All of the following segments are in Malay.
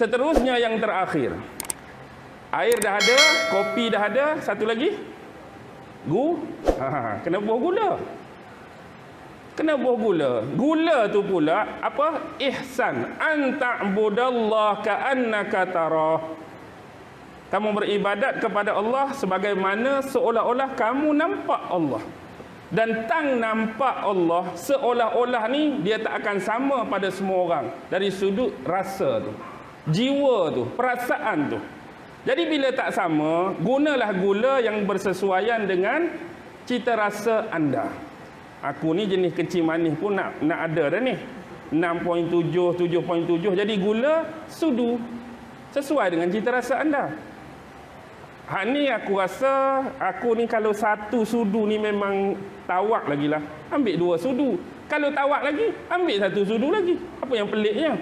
Seterusnya yang terakhir. Air dah ada, kopi dah ada, satu lagi? Kena buah gula. Kena buah gula. Gula tu pula apa? Ihsan. An ta'budallah ka'annaka tarah. Kamu beribadat kepada Allah sebagaimana seolah-olah kamu nampak Allah. Dan tang nampak Allah seolah-olah ni dia tak akan sama pada semua orang. Dari sudut rasa tu, jiwa tu, perasaan tu. Jadi bila tak sama, gunalah gula yang bersesuaian dengan cita rasa anda. Aku ni jenis kecil manis pun nak ada dah ni. 6.7, 7.7. Jadi gula sudu. Sesuai dengan cita rasa anda. Hak ni aku rasa, aku ni kalau satu sudu ni memang tawak lagi lah. Ambil 2 sudu. Kalau tawak lagi, ambil 1 sudu lagi. Apa yang peliknya?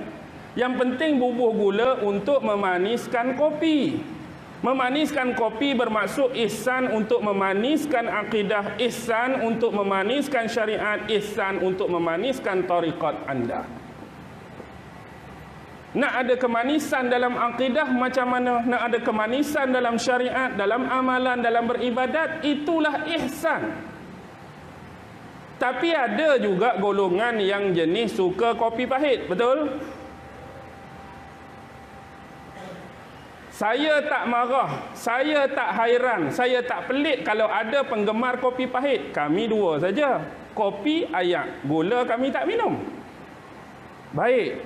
Yang penting bubuh gula untuk memaniskan kopi. Memaniskan kopi bermaksud ihsan untuk memaniskan akidah, ihsan untuk memaniskan syariat, ihsan untuk memaniskan tariqat anda. Nak ada kemanisan dalam akidah macam mana? Nak ada kemanisan dalam syariat, dalam amalan, dalam beribadat, itulah ihsan. Tapi ada juga golongan yang jenis suka kopi pahit, betul? Saya tak marah, saya tak hairan, saya tak pelik kalau ada penggemar kopi pahit. Kami 2 saja. Kopi, ayak. Gula kami tak minum. Baik.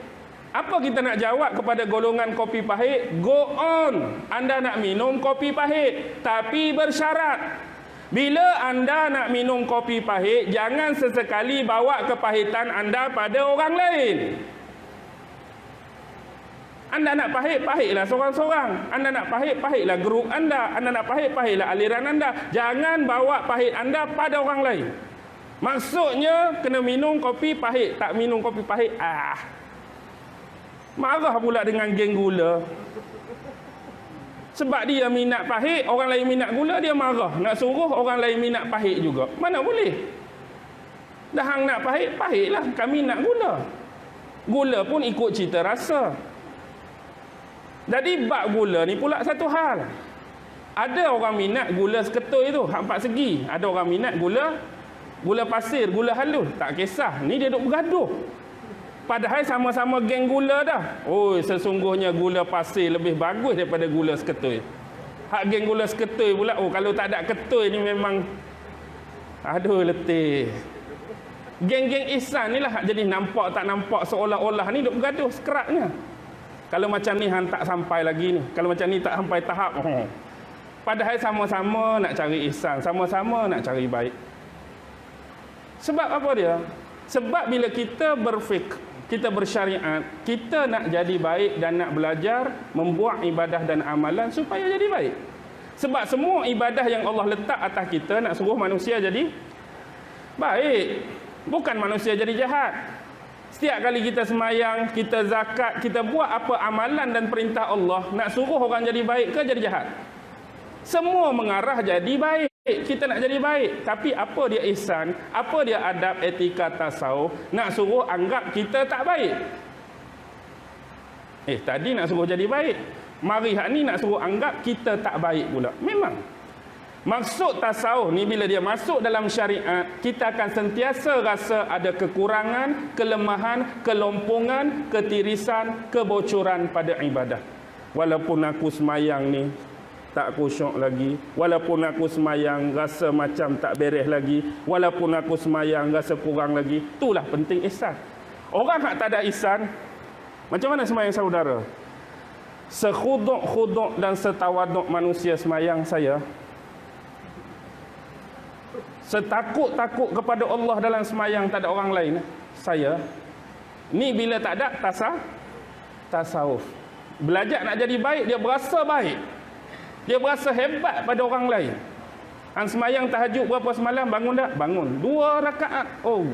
Apa kita nak jawab kepada golongan kopi pahit? Go on. Anda nak minum kopi pahit. Tapi bersyarat. Bila anda nak minum kopi pahit, jangan sesekali bawa kepahitan anda pada orang lain. Anda nak pahit, pahitlah seorang-seorang. Anda nak pahit, pahitlah grup anda. Anda nak pahit, pahitlah aliran anda. Jangan bawa pahit anda pada orang lain. Maksudnya, kena minum kopi pahit. Tak minum kopi pahit, marah pula dengan geng gula. Sebab dia minat pahit, orang lain minat gula, dia marah. Nak suruh orang lain minat pahit juga. Mana boleh? Dah hang nak pahit, pahitlah. Kami nak gula. Gula pun ikut cita rasa. Jadi bab gula ni pula satu hal. Ada orang minat gula seketui tu, hak 4 segi. Ada orang minat gula pasir, gula halus. Tak kisah, ni dia duk bergaduh. Padahal sama-sama geng gula dah. Oh, sesungguhnya gula pasir lebih bagus daripada gula seketui. Hak geng gula seketui pula, oh kalau tak ada ketui ni memang aduh letih. Geng-geng ihsan ni lah jadi nampak tak nampak seolah-olah ni duk bergaduh sekeratnya. Kalau macam ni hang tak sampai lagi ni. Kalau macam ni tak sampai tahap. Padahal sama-sama nak cari ihsan, sama-sama nak cari baik. Sebab apa dia? Sebab bila kita kita bersyariat, kita nak jadi baik dan nak belajar membuat ibadah dan amalan supaya jadi baik. Sebab semua ibadah yang Allah letak atas kita nak suruh manusia jadi baik. Bukan manusia jadi jahat. Setiap kali kita semayang, kita zakat, kita buat apa amalan dan perintah Allah, nak suruh orang jadi baik ke jadi jahat? Semua mengarah jadi baik. Kita nak jadi baik. Tapi apa dia ihsan? Apa dia adab, etika, tasawuf? Nak suruh anggap kita tak baik. Tadi nak suruh jadi baik. Mari hak ni nak suruh anggap kita tak baik pula. Memang. Maksud tasawuf ni bila dia masuk dalam syariat, kita akan sentiasa rasa ada kekurangan, kelemahan, kelompongan, ketirisan, kebocoran pada ibadah. Walaupun aku semayang ni tak khusyuk lagi, walaupun aku semayang rasa macam tak beres lagi, walaupun aku semayang rasa kurang lagi, itulah penting ihsan. Orang hak tak ada ihsan, macam mana semayang saudara? Sekhuduk-khuduk dan setawaduk manusia semayang saya, setakut-takut kepada Allah dalam semayang tak ada orang lain saya, ni bila tak ada tasawuf. Belajar nak jadi baik, dia berasa baik, dia berasa hebat pada orang lain. Hang semayang tahajud berapa semalam? Bangun tak? Bangun 2 rakaat. Oh,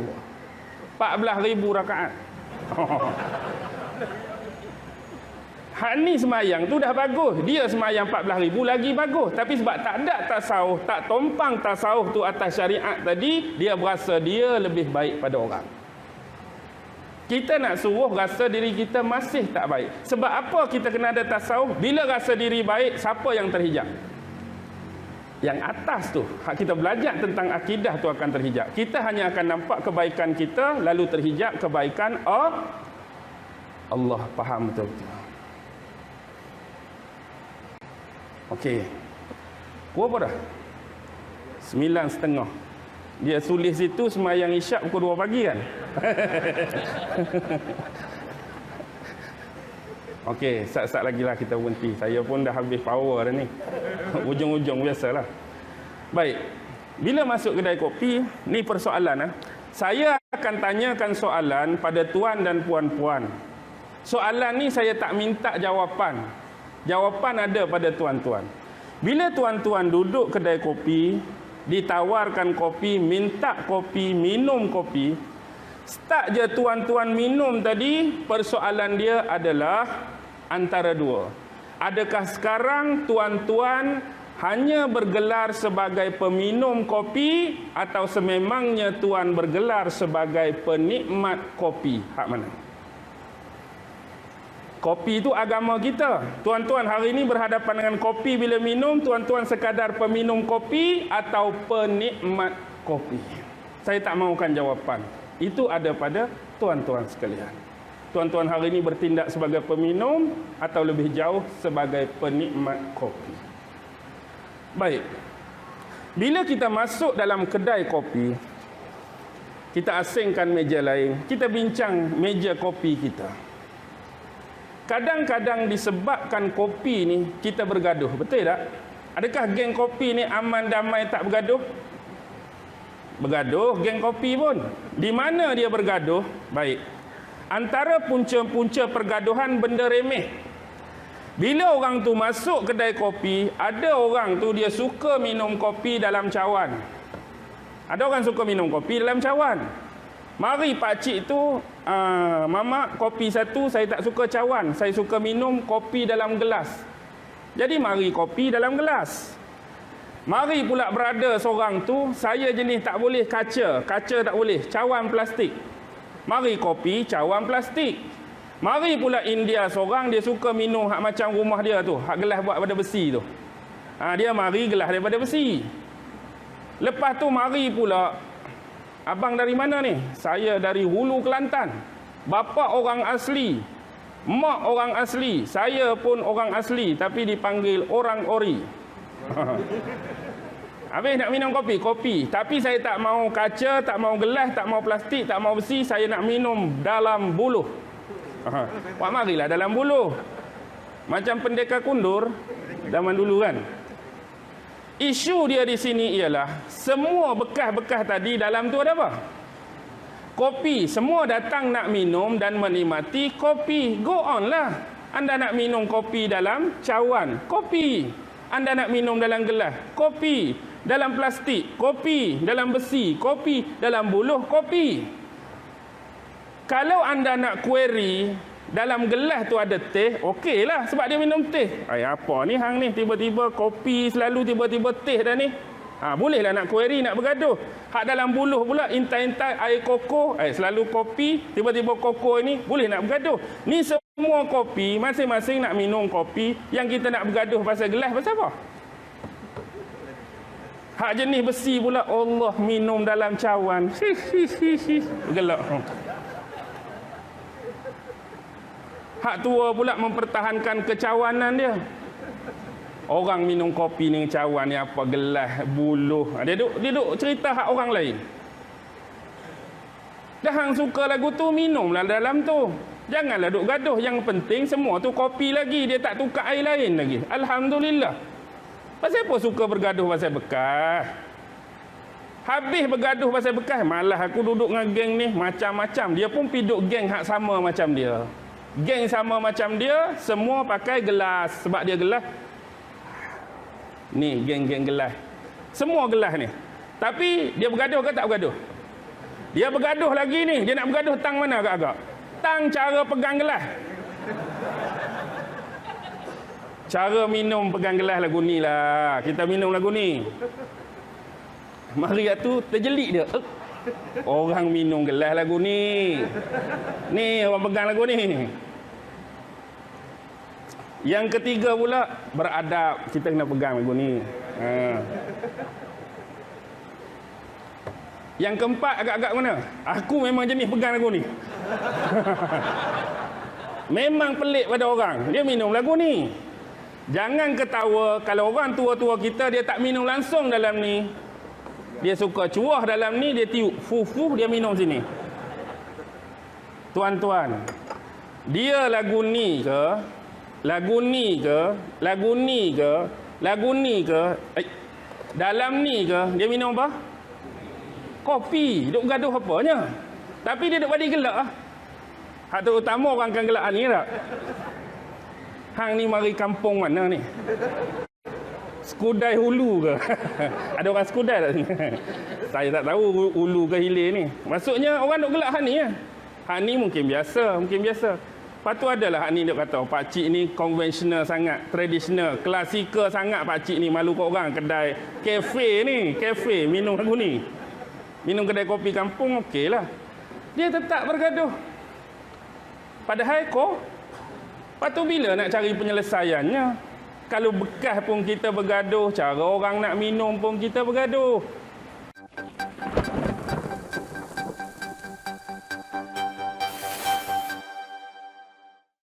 14,000 rakaat. Hak ni semayang tu dah bagus. Dia semayang 14,000 lagi bagus. Tapi sebab tak ada tasawuf, tak tompang tasawuf tu atas syariat tadi, dia berasa dia lebih baik pada orang. Kita nak suruh rasa diri kita masih tak baik. Sebab apa kita kena ada tasawuf? Bila rasa diri baik, siapa yang terhijab? Yang atas tu, hak kita belajar tentang akidah tu akan terhijab. Kita hanya akan nampak kebaikan kita, lalu terhijab kebaikan Allah. Faham betul-betul. Okey. Pukul apa dah? 9.30. Dia tulis situ semayang isyak pukul 2 pagi kan? Okey, sat-sat lagi lah kita berhenti. Saya pun dah habis power dah ni. Ujung-ujung biasalah. Baik. Bila masuk kedai kopi, ni persoalan. Saya akan tanyakan soalan pada tuan dan puan-puan. Soalan ni saya tak minta jawapan. Jawapan ada pada tuan-tuan. Bila tuan-tuan duduk kedai kopi, ditawarkan kopi, minta kopi, minum kopi, start je tuan-tuan minum tadi, persoalan dia adalah antara dua. Adakah sekarang tuan-tuan hanya bergelar sebagai peminum kopi atau sememangnya tuan bergelar sebagai penikmat kopi? Hak mana? Kopi itu agama kita. Tuan-tuan hari ini berhadapan dengan kopi bila minum, tuan-tuan sekadar peminum kopi atau penikmat kopi? Saya tak mahukan jawapan. Itu ada pada tuan-tuan sekalian. Tuan-tuan hari ini bertindak sebagai peminum atau lebih jauh sebagai penikmat kopi? Baik. Bila kita masuk dalam kedai kopi, kita asingkan meja lain, kita bincang meja kopi kita. Kadang-kadang disebabkan kopi ni kita bergaduh. Betul tak? Adakah geng kopi ni aman damai tak bergaduh? Bergaduh geng kopi pun. Di mana dia bergaduh? Baik. Antara punca-punca pergaduhan benda remeh. Bila orang tu masuk kedai kopi, ada orang tu dia suka minum kopi dalam cawan. Ada orang suka minum kopi dalam cawan. Mari pakcik tu, mama kopi satu, saya tak suka cawan. Saya suka minum kopi dalam gelas. Jadi mari kopi dalam gelas. Mari pula berada seorang tu, saya jenis tak boleh kaca. Kaca tak boleh, cawan plastik. Mari kopi, cawan plastik. Mari pula India seorang, dia suka minum hak macam rumah dia tu. Hak gelas buat daripada besi tu. Dia mari gelas daripada besi. Lepas tu mari pula, abang dari mana ni? Saya dari Hulu Kelantan. Bapa orang asli, mak orang asli, saya pun orang asli tapi dipanggil orang ori. Habis nak minum kopi? Kopi. Tapi saya tak mau kaca, tak mau gelas, tak mau plastik, tak mau besi. Saya nak minum dalam buluh. Wah, marilah dalam buluh. Macam pendekar kundur zaman dulu kan. Isu dia di sini ialah semua bekas-bekas tadi dalam tu ada apa? Kopi. Semua datang nak minum dan menikmati kopi. Go on lah. Anda nak minum kopi dalam cawan, kopi. Anda nak minum dalam gelas, kopi. Dalam plastik, kopi. Dalam besi, kopi. Dalam buluh, kopi. Kalau anda nak query, dalam gelas tu ada teh, okeylah sebab dia minum teh. Apa ni hang ni? Tiba-tiba kopi selalu, tiba-tiba teh dah ni. Bolehlah nak query, nak bergaduh. Hak dalam buluh pula, intai-intai air koko, selalu kopi, tiba-tiba koko ni, boleh nak bergaduh. Ni semua kopi, masing-masing nak minum kopi. Yang kita nak bergaduh pasal gelas, pasal apa? Hak jenis besi pula, Allah minum dalam cawan. Gelak. Hak tua pula mempertahankan kecawanan dia. Orang minum kopi ni cawan ni apa, gelas, buluh. Dia duduk cerita hak orang lain. Dah hang suka lagu tu, minumlah dalam tu. Janganlah duk gaduh. Yang penting semua tu kopi lagi. Dia tak tukar air lain lagi. Alhamdulillah. Pasal apa suka bergaduh pasal bekas? Habis bergaduh pasal bekas, malah aku duduk dengan geng ni macam-macam. Dia pun piduk geng hak sama macam dia. Geng sama macam dia, semua pakai gelas. Sebab dia gelas. Ni geng-geng gelas. Semua gelas ni. Tapi dia bergaduh ke tak bergaduh? Dia bergaduh lagi ni. Dia nak bergaduh tang mana agak-agak? Tang cara pegang gelas. Cara minum pegang gelas lagu ni lah. Kita minum lagu ni. Mari tu terjelik dia. Orang minum gelas lagu ni. Ni orang pegang lagu ni. Yang ketiga pula, beradab. Kita kena pegang lagu ni. Yang keempat agak-agak mana? Aku memang jenis pegang lagu ni. Memang pelik pada orang. Dia minum lagu ni. Jangan ketawa kalau orang tua-tua kita dia tak minum langsung dalam ni. Dia suka cuah dalam ni, dia tiup. Fuh, dia minum sini. Tuan-tuan, dia lagu ni ke? Lagu ni ke? Lagu ni ke? Lagu ni ke? Dalam ni ke? Dia minum apa? Kopi. Duk gaduh apanya? Tapi dia duk bagi gelak lah. Hak terutama orang akan gelak ni tak? Hang ni mari kampung mana ni? Skudai Hulu ke? Ada orang Skudai tak sini? Saya tak tahu Hulu ke Hilir ni. Maksudnya orang duk gelak hak ni ya. Hak ni mungkin biasa, Lepas tu adalah hak ni dia kata, pakcik ni konvensional sangat, tradisional, klasikal sangat pakcik ni, malu kat orang kedai kafe ni, minum lagu ni. Minum kedai kopi kampung okeylah. Dia tetap bergaduh. Padahal lepas tu bila nak cari penyelesaiannya? Kalau bekas pun kita bergaduh, cara orang nak minum pun kita bergaduh.